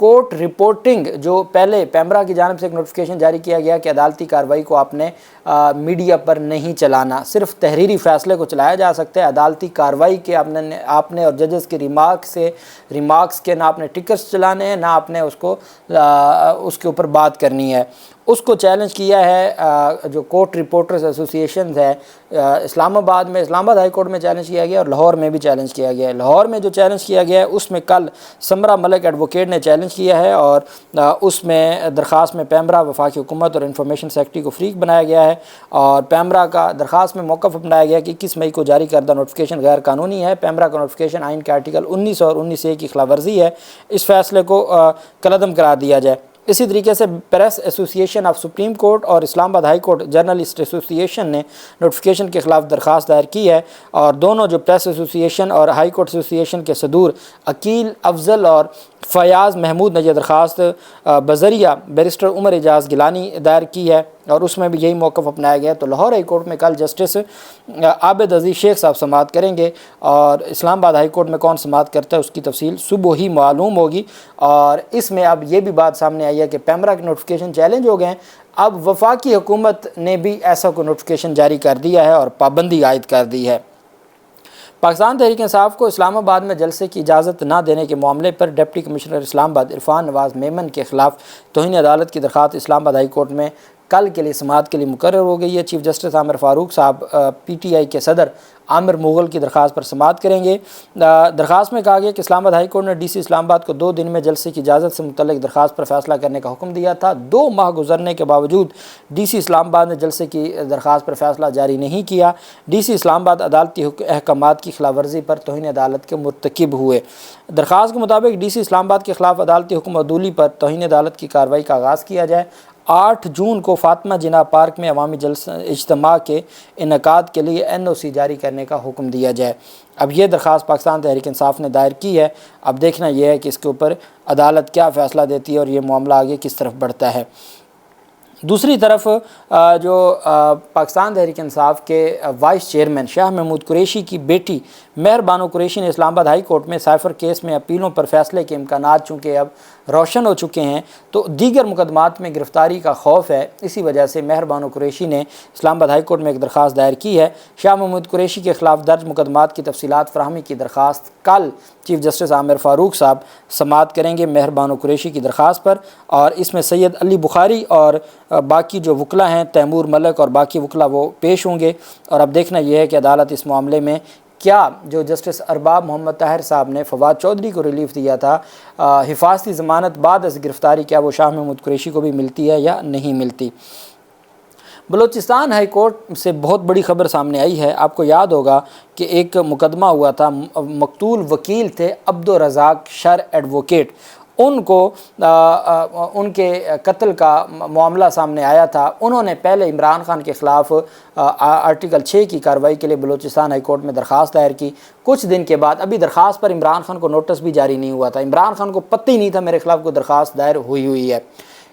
Court reporting جو پہلے پیمرا کی جانب سے ایک نوٹیفیکیشن جاری کیا گیا کہ عدالتی کارروائی کو آپ نے میڈیا پر نہیں چلانا، صرف تحریری فیصلے کو چلایا جا سکتا ہے، عدالتی کارروائی کے آپ نے اور ججز کے ریمارکس کے نہ آپ نے ٹکرز چلانے ہیں، نہ آپ نے اس کے اوپر بات کرنی ہے۔ اس کو چیلنج کیا ہے جو کورٹ رپورٹرز ایسوسی ایشنز ہے اسلام آباد میں، اسلام آباد ہائی کورٹ میں چیلنج کیا گیا اور لاہور میں بھی چیلنج کیا گیا ہے۔ لاہور میں جو چیلنج کیا گیا ہے اس میں کل سمرہ ملک ایڈوکیٹ نے چیلنج کیا ہے اور اس میں درخواست میں پیمرا، وفاقی حکومت اور انفارمیشن سیکرٹری کو فریق بنایا گیا ہے، اور پیمرا کا درخواست میں موقف اپنایا گیا کہ 21 مئی کو جاری کردہ نوٹیفیکیشن غیر قانونی ہے۔ پیمرا کا نوٹیفیکیشن آئین کے آرٹیکل 19 اور 19A کی خلاف ورزی ہے، اس فیصلے کو کالعدم قرار دیا جائے۔ اسی طریقے سے پریس ایسوسی ایشن آف سپریم کورٹ اور اسلام آباد ہائی کورٹ جرنلسٹ ایسوسی ایشن نے نوٹیفیکیشن کے خلاف درخواست دائر کی ہے، اور دونوں جو پریس ایسوسی ایشن اور ہائی کورٹ ایسوسی ایشن کے صدور عقیل افضل اور فیاض محمود نے یہ درخواست بذریعہ بیرسٹر عمر اعجاز گیلانی دائر کی ہے، اور اس میں بھی یہی موقف اپنایا گیا۔ تو لاہور ہائی کورٹ میں کل جسٹس عابد عزیز شیخ صاحب سماعت کریں گے، اور اسلام آباد ہائی کورٹ میں کون سماعت کرتا ہے اس کی تفصیل صبح ہی معلوم ہوگی۔ اور اس میں اب یہ بھی بات سامنے آئی ہے کہ پیمرا کے نوٹیفیکیشن چیلنج ہو گئے ہیں، اب وفاقی حکومت نے بھی ایسا کوئی نوٹیفیکیشن جاری کر دیا ہے اور پابندی عائد کر دی ہے۔ پاکستان تحریک انصاف کو اسلام آباد میں جلسے کی اجازت نہ دینے کے معاملے پر ڈپٹی کمشنر اسلام آباد عرفان نواز میمن کے خلاف توہین عدالت کی درخواست اسلام آباد ہائی کورٹ میں کل کے لیے سماعت کے لیے مقرر ہو گئی ہے۔ چیف جسٹس عامر فاروق صاحب PTI کے صدر عامر مغل کی درخواست پر سماعت کریں گے۔ درخواست میں کہا گیا کہ اسلام آباد ہائی کورٹ نے DC اسلام آباد کو 2 دن میں جلسے کی اجازت سے متعلق درخواست پر فیصلہ کرنے کا حکم دیا تھا۔ 2 ماہ گزرنے کے باوجود DC اسلام آباد نے جلسے کی درخواست پر فیصلہ جاری نہیں کیا۔ DC اسلام آباد عدالتی احکامات کی خلاف ورزی پر توہین عدالت کے مرتکب ہوئے۔ درخواست کے مطابق DC اسلام آباد کے خلاف عدالتی حکم عدولی پر توہین عدالت کی کارروائی کا آغاز کیا جائے۔ 8 جون کو فاطمہ جناح پارک میں عوامی اجتماع کے انعقاد کے لیے NOC جاری کرنے کا حکم دیا جائے۔ اب یہ درخواست پاکستان تحریک انصاف نے دائر کی ہے، اب دیکھنا یہ ہے کہ اس کے اوپر عدالت کیا فیصلہ دیتی ہے اور یہ معاملہ آگے کس طرف بڑھتا ہے۔ دوسری طرف جو پاکستان تحریک انصاف کے وائس چیئرمین شاہ محمود قریشی کی بیٹی مہر بانو قریشی نے اسلام آباد ہائی کورٹ میں سائفر کیس میں اپیلوں پر فیصلے کے امکانات چونکہ اب روشن ہو چکے ہیں تو دیگر مقدمات میں گرفتاری کا خوف ہے، اسی وجہ سے مہر بانو قریشی نے اسلام آباد ہائی کورٹ میں ایک درخواست دائر کی ہے۔ شاہ محمود قریشی کے خلاف درج مقدمات کی تفصیلات فراہمی کی درخواست کل چیف جسٹس عامر فاروق صاحب سماعت کریں گے مہر بانو قریشی کی درخواست پر، اور اس میں سید علی بخاری اور باقی جو وکلا ہیں تیمور ملک اور باقی وکلا وہ پیش ہوں گے۔ اور اب دیکھنا یہ ہے کہ عدالت اس معاملے میں کیا جو جسٹس ارباب محمد طاہر صاحب نے فواد چودھری کو ریلیف دیا تھا حفاظتی ضمانت بعد از گرفتاری، کیا وہ شاہ محمود قریشی کو بھی ملتی ہے یا نہیں ملتی۔ بلوچستان ہائی کورٹ سے بہت بڑی خبر سامنے آئی ہے۔ آپ کو یاد ہوگا کہ ایک مقدمہ ہوا تھا، مقتول وکیل تھے عبدالرزاق شر ایڈوکیٹ، ان کو ان کے قتل کا معاملہ سامنے آیا تھا۔ انہوں نے پہلے عمران خان کے خلاف آرٹیکل 6 کی کارروائی کے لیے بلوچستان ہائی کورٹ میں درخواست دائر کی۔ کچھ دن کے بعد ابھی درخواست پر عمران خان کو نوٹس بھی جاری نہیں ہوا تھا، عمران خان کو پتہ ہی نہیں تھا میرے خلاف کوئی درخواست دائر ہوئی ہے۔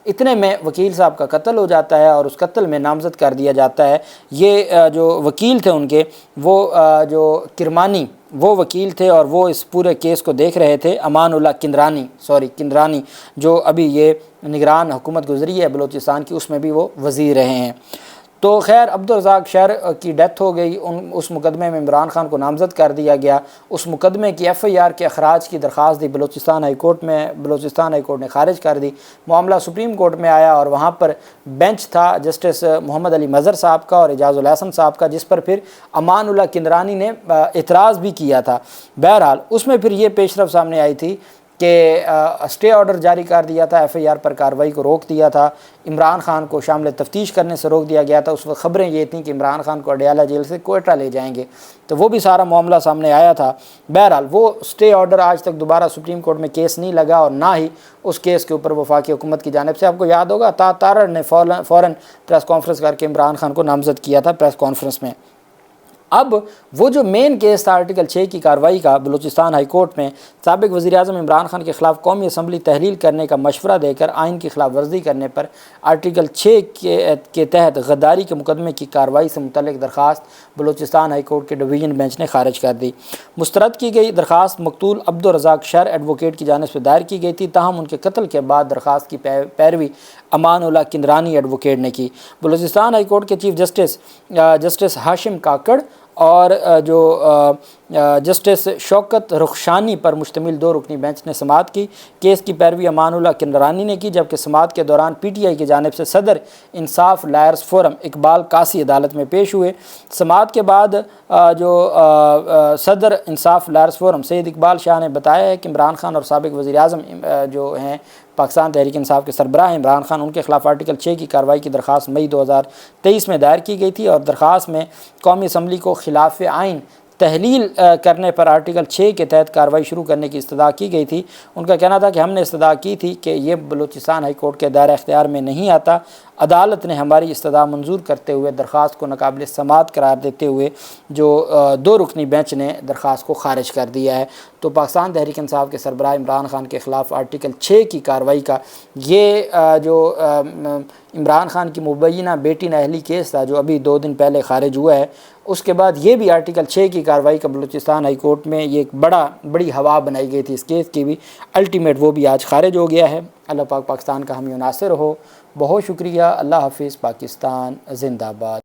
اتنے میں وکیل صاحب کا قتل ہو جاتا ہے اور اس قتل میں نامزد کر دیا جاتا ہے۔ یہ جو وکیل تھے ان کے، وہ جو کرمانی وہ وکیل تھے اور وہ اس پورے کیس کو دیکھ رہے تھے، امان اللہ کندرانی جو ابھی یہ نگران حکومت گزری ہے بلوچستان کی، اس میں بھی وہ وزیر رہے ہیں۔ تو خیر عبدالرزاق شر کی ڈیتھ ہو گئی، اس مقدمے میں عمران خان کو نامزد کر دیا گیا۔ اس مقدمے کی FIR کے اخراج کی درخواست دی بلوچستان ہائی کورٹ نے خارج کر دی۔ معاملہ سپریم کورٹ میں آیا اور وہاں پر بینچ تھا جسٹس محمد علی مظہر صاحب کا اور اعجاز الحسن صاحب کا، جس پر پھر امان اللہ کندرانی نے اعتراض بھی کیا تھا۔ بہرحال اس میں پھر یہ پیشرفت سامنے آئی تھی کہ اسٹے آرڈر جاری کر دیا تھا، FIR پر کارروائی کو روک دیا تھا، عمران خان کو شامل تفتیش کرنے سے روک دیا گیا تھا۔ اس وقت خبریں یہ تھیں کہ عمران خان کو اڈیالہ جیل سے کوئٹہ لے جائیں گے، تو وہ بھی سارا معاملہ سامنے آیا تھا۔ بہرحال وہ اسٹے آرڈر آج تک دوبارہ سپریم کورٹ میں کیس نہیں لگا، اور نہ ہی اس کیس کے اوپر وفاقی حکومت کی جانب سے، آپ کو یاد ہوگا تارڑ نے فوراً پریس کانفرنس کر کے عمران خان کو نامزد کیا تھا پریس کانفرنس میں۔ اب وہ جو مین کیس تھا آرٹیکل 6 کی کارروائی کا بلوچستان ہائی کورٹ میں سابق وزیر اعظم عمران خان کے خلاف قومی اسمبلی تحلیل کرنے کا مشورہ دے کر آئین کی خلاف ورزی کرنے پر آرٹیکل 6 کے تحت غداری کے مقدمے کی کارروائی سے متعلق درخواست بلوچستان ہائی کورٹ کے ڈویژن بینچ نے خارج کر دی۔ مسترد کی گئی درخواست مقتول عبدالرزاق شر ایڈوکیٹ کی جانب سے دائر کی گئی تھی، تاہم ان کے قتل کے بعد درخواست کی پیروی امان اللہ کندرانی ایڈوکیٹ نے کی۔ بلوچستان ہائی کورٹ کے چیف جسٹس ہاشم کاکڑ اور جو جسٹس شوکت رخشانی پر مشتمل 2 رکنی بینچ نے سماعت کی۔ کیس کی پیروی امان اللہ کندرانی نے کی، جبکہ سماعت کے دوران پی ٹی آئی کی جانب سے صدر انصاف لائرز فورم اقبال قاسی عدالت میں پیش ہوئے۔ سماعت کے بعد جو صدر انصاف لائرز فورم سید اقبال شاہ نے بتایا ہے کہ عمران خان اور سابق وزیر اعظم جو ہیں پاکستان تحریک انصاف کے سربراہ عمران خان، ان کے خلاف آرٹیکل 6 کی کارروائی کی درخواست مئی 2023 میں دائر کی گئی تھی، اور درخواست میں قومی اسمبلی کو خلاف آئین تحلیل کرنے پر آرٹیکل 6 کے تحت کارروائی شروع کرنے کی استدعا کی گئی تھی۔ ان کا کہنا تھا کہ ہم نے استدعا کی تھی کہ یہ بلوچستان ہائی کورٹ کے دائرہ اختیار میں نہیں آتا۔ عدالت نے ہماری استدعا منظور کرتے ہوئے درخواست کو ناقابل سماعت قرار دیتے ہوئے جو 2 رکنی بینچ نے درخواست کو خارج کر دیا ہے۔ تو پاکستان تحریک انصاف کے سربراہ عمران خان کے خلاف آرٹیکل 6 کی کارروائی کا یہ جو عمران خان کی مبینہ بیٹی نااہلی کیس تھا جو ابھی 2 دن پہلے خارج ہوا ہے، اس کے بعد یہ بھی آرٹیکل 6 کی کارروائی کا بلوچستان ہائی کورٹ میں یہ ایک بڑی ہوا بنائی گئی تھی اس کیس کی بھی، الٹیمیٹ وہ بھی آج خارج ہو گیا ہے۔ اللہ پاک پاکستان کا حامی و ناصر ہو۔ بہت شکریہ۔ اللہ حافظ۔ پاکستان زندہ باد۔